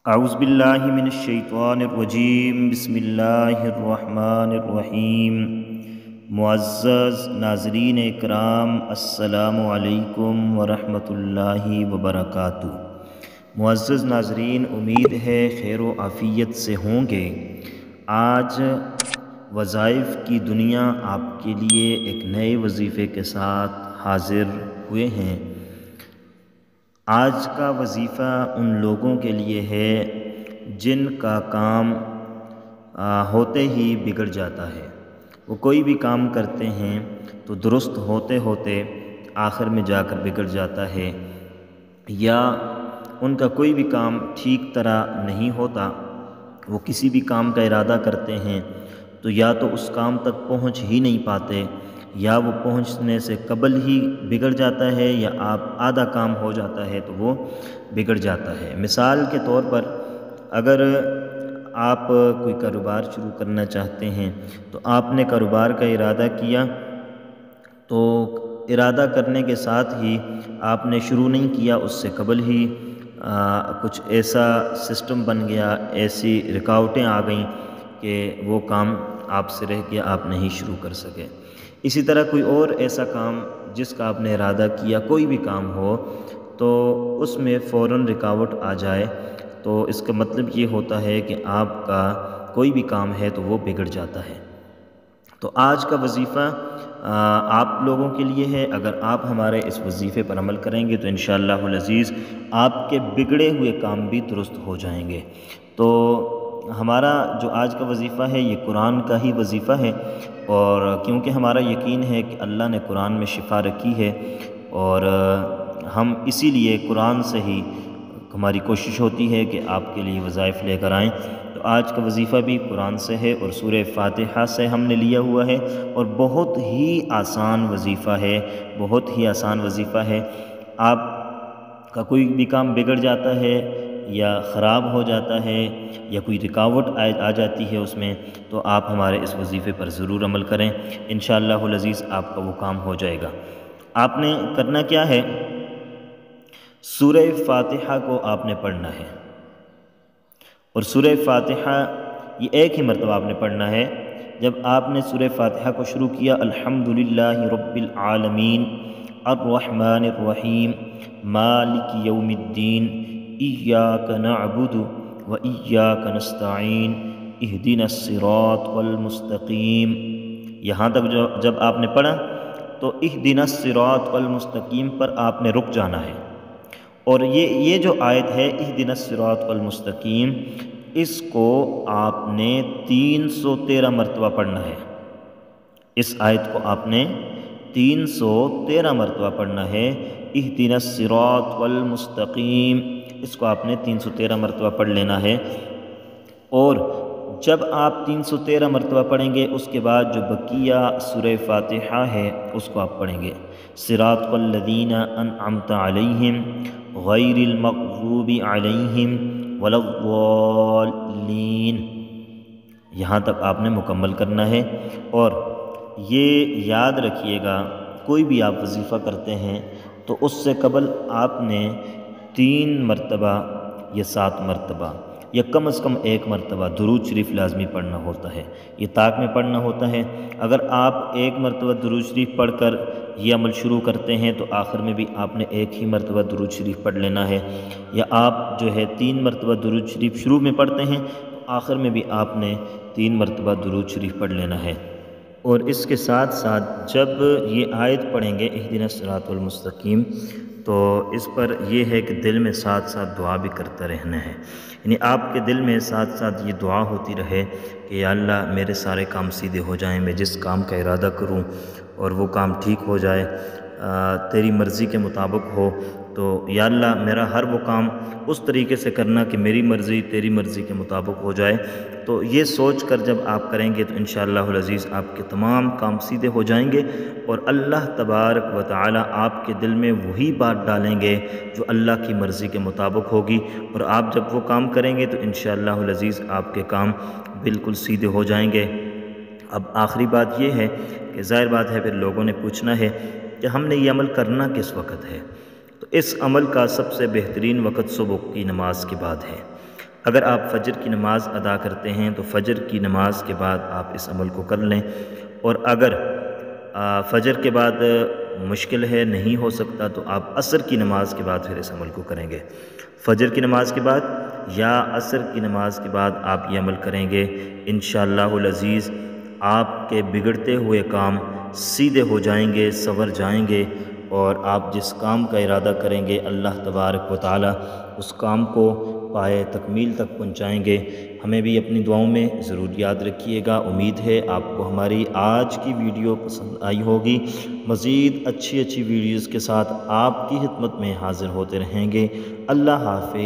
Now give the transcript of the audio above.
اعوذ باللہ من الشیطان الرجیم، بسم اللہ الرحمن الرحیم۔ معزز ناظرین اکرام، السلام علیکم ورحمۃ اللہ وبرکاتہ۔ معزز ناظرین، امید ہے خیر و عافیت سے ہوں گے۔ آج وظائف کی دنیا آپ کے لیے ایک نئے وظیفے کے ساتھ حاضر ہوئے ہیں۔ آج کا وظیفہ ان لوگوں کے لیے ہے جن کا کام ہوتے ہی بگڑ جاتا ہے۔ وہ کوئی بھی کام کرتے ہیں تو درست ہوتے ہوتے آخر میں جا کر بگڑ جاتا ہے، یا ان کا کوئی بھی کام ٹھیک طرح نہیں ہوتا۔ وہ کسی بھی کام کا ارادہ کرتے ہیں تو یا تو اس کام تک پہنچ ہی نہیں پاتے، یا وہ پہنچنے سے قبل ہی بگڑ جاتا ہے، یا آدھا کام ہو جاتا ہے تو وہ بگڑ جاتا ہے۔ مثال کے طور پر اگر آپ کوئی کاروبار شروع کرنا چاہتے ہیں تو آپ نے کاروبار کا ارادہ کیا، تو ارادہ کرنے کے ساتھ ہی آپ نے شروع نہیں کیا، اس سے قبل ہی کچھ ایسا سسٹم بن گیا، ایسی رکاوٹیں آ گئیں کہ وہ کام آپ سے رہ گیا، آپ نہیں شروع کر سکے۔ اسی طرح کوئی اور ایسا کام جس کا آپ نے ارادہ کیا، کوئی بھی کام ہو، تو اس میں فوراً رکاوٹ آ جائے تو اس کا مطلب یہ ہوتا ہے کہ آپ کا کوئی بھی کام ہے تو وہ بگڑ جاتا ہے۔ تو آج کا وظیفہ آپ لوگوں کے لیے ہے۔ اگر آپ ہمارے اس وظیفے پر عمل کریں گے تو انشاءاللہ العزیز آپ کے بگڑے ہوئے کام بھی درست ہو جائیں گے۔ تو ہمارا جو آج کا وظیفہ ہے یہ قرآن کا ہی وظیفہ ہے، اور کیونکہ ہمارا یقین ہے کہ اللہ نے قرآن میں شفا رکھی ہے، اور ہم اسی لیے قرآن سے ہی ہماری کوشش ہوتی ہے کہ آپ کے لیے وظائف لے کر آئیں۔ تو آج کا وظیفہ بھی قرآن سے ہے اور سورہ فاتحہ سے ہم نے لیا ہوا ہے، اور بہت ہی آسان وظیفہ ہے، بہت ہی آسان وظیفہ ہے۔ آپ کا کوئی بھی کام بگڑ جاتا ہے یا خراب ہو جاتا ہے یا کوئی رکاوٹ آ جاتی ہے اس میں، تو آپ ہمارے اس وظیفے پر ضرور عمل کریں، انشاءاللہ العزیز آپ کا وہ کام ہو جائے گا۔ آپ نے کرنا کیا ہے؟ سورہ فاتحہ کو آپ نے پڑھنا ہے، اور سورہ فاتحہ یہ ایک ہی مرتبہ آپ نے پڑھنا ہے۔ جب آپ نے سورہ فاتحہ کو شروع کیا، الحمدللہ رب العالمین الرحمن الرحیم مالک یوم الدین ایاک نعبد و ایاک نستعین اہدنا الصراط المستقیم، یہاں تک جب آپ نے پڑھا تو اہدنا الصراط المستقیم پر آپ نے رک جانا ہے، اور یہ جو آیت ہے اہدنا الصراط المستقیم، اس کو آپ نے 313 مرتبہ پڑھنا ہے۔ اس آیت کو آپ نے 313 مرتبہ پڑھنا ہے، اہدنا الصراط المستقیم، اس کو آپ نے 313 مرتبہ پڑھ لینا ہے۔ اور جب آپ 313 مرتبہ پڑھیں گے، اس کے بعد جو بقیہ سورہ فاتحہ ہے اس کو آپ پڑھیں گے، صراط الذین انعمت علیہم غیر المغضوب علیہم ولا الضالین، یہاں تک آپ نے مکمل کرنا ہے۔ اور یہ یاد رکھیے گا، کوئی بھی آپ وظیفہ کرتے ہیں تو اس سے قبل آپ نے 3 مرتبہ یا 7 مرتبہ یا کم از کم 1 مرتبہ درود شریف لازمی پڑھنا ہوتا ہے، یہ طاق میں پڑھنا ہوتا ہے۔ اگر آپ 1 مرتبہ درود شریف پڑھ کر یہ عمل شروع کرتے ہیں تو آخر میں بھی آپ نے 1 ہی مرتبہ درود شریف پڑھ لینا ہے، یا آپ جو ہے 3 مرتبہ درود شریف شروع میں پڑھتے ہیں تو آخر میں بھی آپ نے 3 مرتبہ درود شریف پڑھ لینا ہے۔ اور اس کے ساتھ ساتھ جب یہ آیت پڑھیں گے اہدنا الصراط المستقیم، تو اس پر یہ ہے کہ دل میں ساتھ ساتھ دعا بھی کرتا رہنا ہے، یعنی آپ کے دل میں ساتھ ساتھ یہ دعا ہوتی رہے کہ یا اللہ میرے سارے کام سیدھے ہو جائیں، میں جس کام کا ارادہ کروں اور وہ کام ٹھیک ہو جائے، تیری مرضی کے مطابق ہو، تو یا اللہ میرا ہر وہ کام اس طریقے سے کرنا کہ میری مرضی تیری مرضی کے مطابق ہو جائے۔ تو یہ سوچ کر جب آپ کریں گے تو انشاءاللہ العزیز آپ کے تمام کام سیدھے ہو جائیں گے، اور اللہ تبارک و تعالی آپ کے دل میں وہی بات ڈالیں گے جو اللہ کی مرضی کے مطابق ہوگی، اور آپ جب وہ کام کریں گے تو انشاءاللہ العزیز آپ کے کام بالکل سیدھے ہو جائیں گے۔ اب آخری بات یہ ہے کہ ظاہر بات ہے پھر لوگوں نے پوچھنا ہے کہ ہم نے یہ عمل کرنا کس وقت ہے؟ تو اس عمل کا سب سے بہترین وقت صبح کی نماز کے بعد ہے۔ اگر آپ فجر کی نماز ادا کرتے ہیں تو فجر کی نماز کے بعد آپ اس عمل کو کر لیں، اور اگر فجر کے بعد مشکل ہے، نہیں ہو سکتا، تو آپ عصر کی نماز کے بعد پھر اس عمل کو کریں گے۔ فجر کی نماز کے بعد یا عصر کی نماز کے بعد آپ یہ عمل کریں گے، انشاءاللہ العزیز آپ کے بگڑتے ہوئے کام سیدھے ہو جائیں گے، سنور جائیں گے، اور آپ جس کام کا ارادہ کریں گے اللہ تبارک و تعالی اس کام کو پائے تکمیل تک پہنچائیں گے۔ ہمیں بھی اپنی دعاؤں میں ضرور یاد رکھیے گا۔ امید ہے آپ کو ہماری آج کی ویڈیو پسند آئی ہوگی۔ مزید اچھی ویڈیوز کے ساتھ آپ کی خدمت میں حاضر ہوتے رہیں گے۔ اللہ حافظ۔